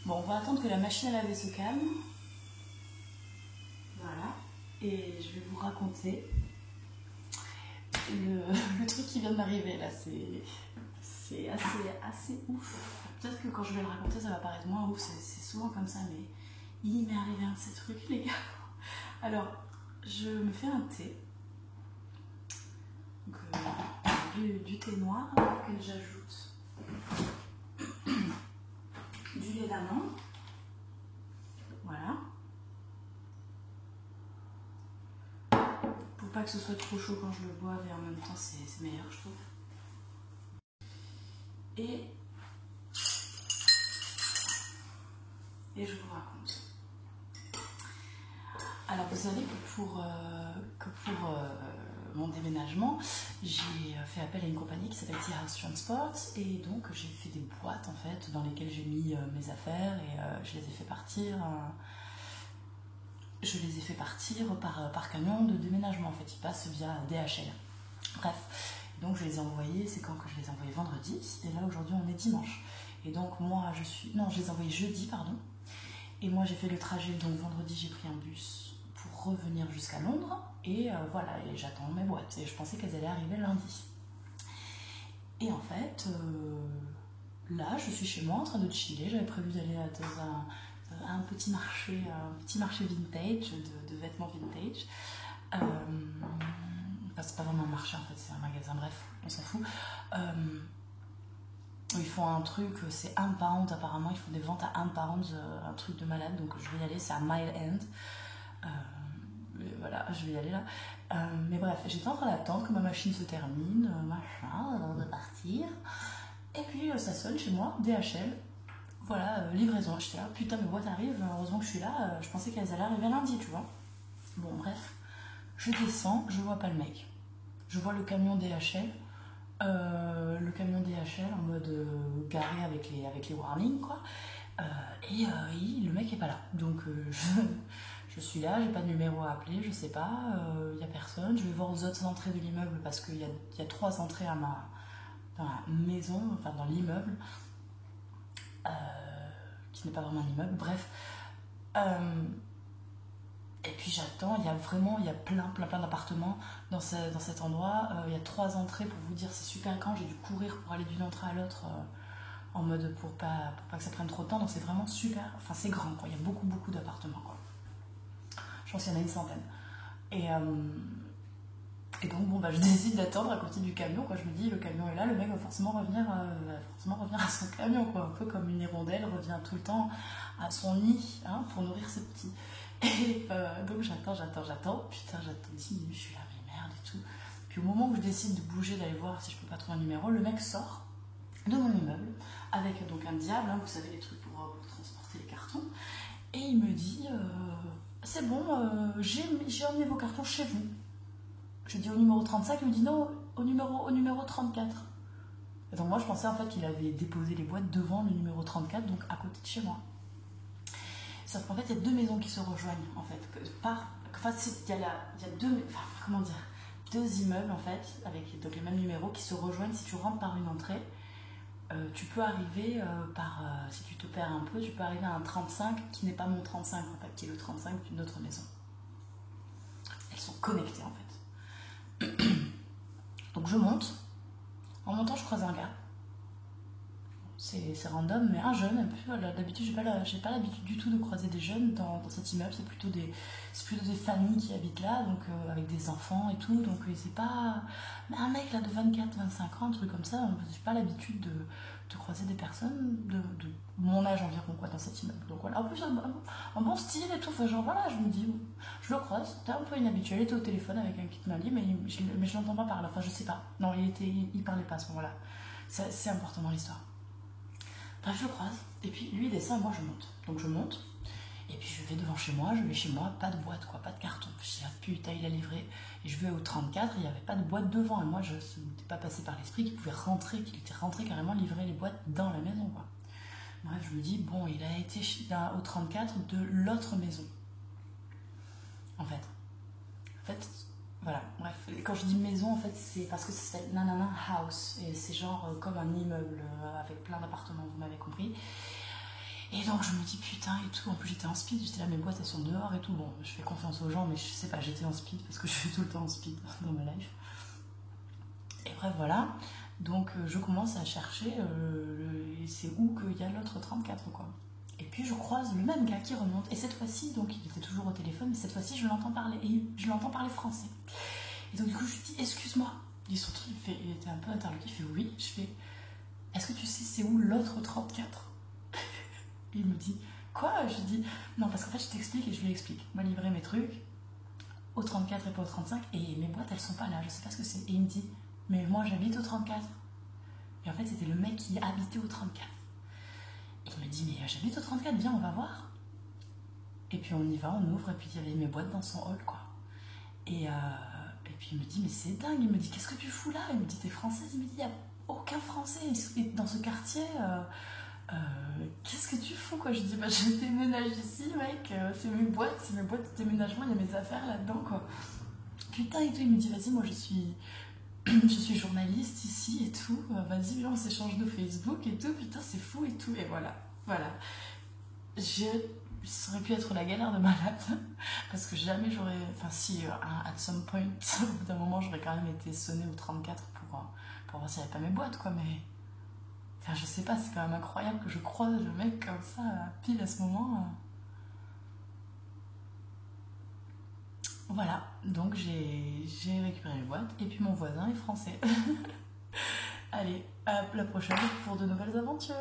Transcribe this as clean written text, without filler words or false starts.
Bon, on va attendre que la machine à laver se calme. Voilà. Et je vais vous raconter le truc qui vient de m'arriver là. C'est assez ouf. Peut-être que quand je vais le raconter, ça va paraître moins ouf. C'est souvent comme ça, mais il m'est arrivé un de ces trucs, les gars. Alors, je me fais un thé. Donc, du thé noir auquel j'ajoute du lait d'amande. Voilà. Pour pas que ce soit trop chaud quand je le boive et en même temps c'est meilleur, je trouve. Et je vous raconte. Alors vous savez que pour mon déménagement, j'ai fait appel à une compagnie qui s'appelle Tea House Transport et donc j'ai fait des boîtes en fait dans lesquelles j'ai mis mes affaires et je les ai fait partir. Par camion de déménagement en fait, ils passent via DHL. Bref, donc je les ai envoyés, c'est quand que je les ai envoyés vendredi et là aujourd'hui on est dimanche. Et donc moi je les ai envoyés jeudi pardon. Et moi j'ai fait le trajet, donc vendredi j'ai pris un bus pour revenir jusqu'à Londres et voilà, et j'attends mes boîtes et je pensais qu'elles allaient arriver lundi. Et en fait, là je suis chez moi en train de chiller, j'avais prévu d'aller dans un petit marché vintage, de vêtements vintage. C'est pas vraiment un marché en fait, c'est un magasin, bref, on s'en fout. Ils font un truc, c'est 1 pound apparemment, ils font des ventes à 1 pound, un truc de malade, donc je vais y aller, c'est à Mile End. Voilà, je vais y aller là. Mais bref, j'étais en train d'attendre que ma machine se termine, machin, avant de partir. Et puis ça sonne chez moi, DHL. Voilà, livraison. J'étais là, putain, mes boîtes arrivent, heureusement que je suis là, je pensais qu'elles allaient arriver lundi, tu vois. Bon, bref, je descends, je vois pas le mec. Je vois le camion DHL. En mode garé avec les warnings quoi le mec est pas là donc je suis là, j'ai pas de numéro à appeler, je sais pas, y a personne. Je vais voir aux autres entrées de l'immeuble parce qu'il y a 3 entrées dans la maison, enfin dans l'immeuble qui n'est pas vraiment un immeuble, bref. Et puis j'attends, il y a plein d'appartements dans cet endroit. Il y a 3 entrées, pour vous dire, c'est super grand. J'ai dû courir pour aller d'une entrée à l'autre en mode pour pas que ça prenne trop de temps. Donc c'est vraiment super, enfin c'est grand quoi. Il y a beaucoup d'appartements quoi. Je pense qu'il y en a une centaine. Et donc bon bah je décide d'attendre à côté du camion quoi. Je me dis le camion est là, le mec va forcément revenir à son camion quoi. Un peu comme une hirondelle revient tout le temps à son nid hein, pour nourrir ses petits. Et donc j'attends, putain j'attends 10 minutes, je suis là mais merde et tout. Puis au moment où je décide de bouger, d'aller voir si je peux pas trouver un numéro, le mec sort de mon immeuble avec donc un diable, hein, vous savez les trucs pour transporter les cartons, et il me dit c'est bon, j'ai emmené vos cartons chez vous. Je dis au numéro 35, il me dit non, au numéro 34. Et donc moi je pensais en fait qu'il avait déposé les boîtes devant le numéro 34, donc à côté de chez moi. Sauf qu'en fait, il y a 2 maisons qui se rejoignent, en fait. Il y a deux immeubles, en fait, avec donc les mêmes numéros qui se rejoignent. Si tu rentres par une entrée, tu peux arriver si tu te perds un peu, tu peux arriver à un 35 qui n'est pas mon 35, en fait, qui est le 35 d'une autre maison. Elles sont connectées, en fait. Donc je monte. En montant, je croise un gars. C'est random, mais un jeune. D'habitude, j'ai pas l'habitude du tout de croiser des jeunes dans cet immeuble. C'est plutôt des familles qui habitent là, donc avec des enfants et tout. Donc c'est pas. Mais un mec là de 24-25 ans, un truc comme ça, j'ai pas l'habitude de croiser des personnes de mon âge environ quoi dans cet immeuble. Donc voilà, en plus un bon style et tout. Enfin, genre voilà, je me dis, je le croise. C'était un peu inhabituel. Il était au téléphone avec un kit Mali, mais je l'entends pas parler. Enfin, je sais pas. Non, il parlait pas à ce moment-là. C'est important dans l'histoire. Bref, je le croise, et puis lui il descend et moi je monte. Donc je monte, et puis je vais devant chez moi, pas de boîte, quoi, pas de carton. Je dis, ah putain, il a livré. Et je vais au 34, il n'y avait pas de boîte devant, et moi je n'étais pas passé par l'esprit qu'il pouvait rentrer, qu'il était rentré carrément livrer les boîtes dans la maison, quoi. Bref, je me dis, bon, il a été au 34 de l'autre maison. En fait, voilà, bref, quand je dis maison, en fait, c'est parce que ça s'appelle Nanana House, et c'est genre comme un immeuble avec plein d'appartements, vous m'avez compris. Et donc je me dis putain et tout, en plus j'étais en speed, j'étais là, mes boîtes elles sont dehors et tout, bon je fais confiance aux gens mais je sais pas, j'étais en speed parce que je suis tout le temps en speed dans ma life. Et bref voilà, donc je commence à chercher c'est où qu'il y a l'autre 34 quoi. Et puis je croise le même gars qui remonte, et cette fois-ci, donc il était toujours au téléphone, mais cette fois-ci je l'entends parler, et je l'entends parler français. Et donc du coup je lui dis excuse-moi, il était un peu interloqué, il fait oui, je fais est-ce que tu sais c'est où l'autre 34? Et il me dit quoi? Je dis non, parce qu'en fait je t'explique et je lui explique. Moi livrer mes trucs au 34 et pas au 35 et mes boîtes elles sont pas là, je sais pas ce que c'est. Et il me dit mais moi j'habite au 34. Et en fait c'était le mec qui habitait au 34. Et il me dit mais j'habite au 34, viens on va voir. Et puis on y va, on ouvre et puis il y avait mes boîtes dans son hall quoi. Et puis il me dit mais c'est dingue, il me dit qu'est-ce que tu fous là? Il me dit t'es française? Il me dit il n'y a aucun français dans ce quartier. Qu'est-ce que tu fous quoi? Je dis bah je déménage ici mec, c'est mes boîtes de déménagement, il y a mes affaires là-dedans quoi. Putain et tout, il me dit vas-y moi je suis journaliste ici et tout, vas-y viens on s'échange de Facebook et tout, putain c'est fou et tout, et voilà. Ça aurait pu être la galère de malade parce que jamais j'aurais, enfin si at some point au bout d'un moment j'aurais quand même été sonnée au 34 pour voir s'il n'y avait pas mes boîtes quoi, mais enfin je sais pas, c'est quand même incroyable que je croise le mec comme ça pile à ce moment. Voilà, donc j'ai récupéré mes boîtes et puis mon voisin est français. Allez, à la prochaine pour de nouvelles aventures.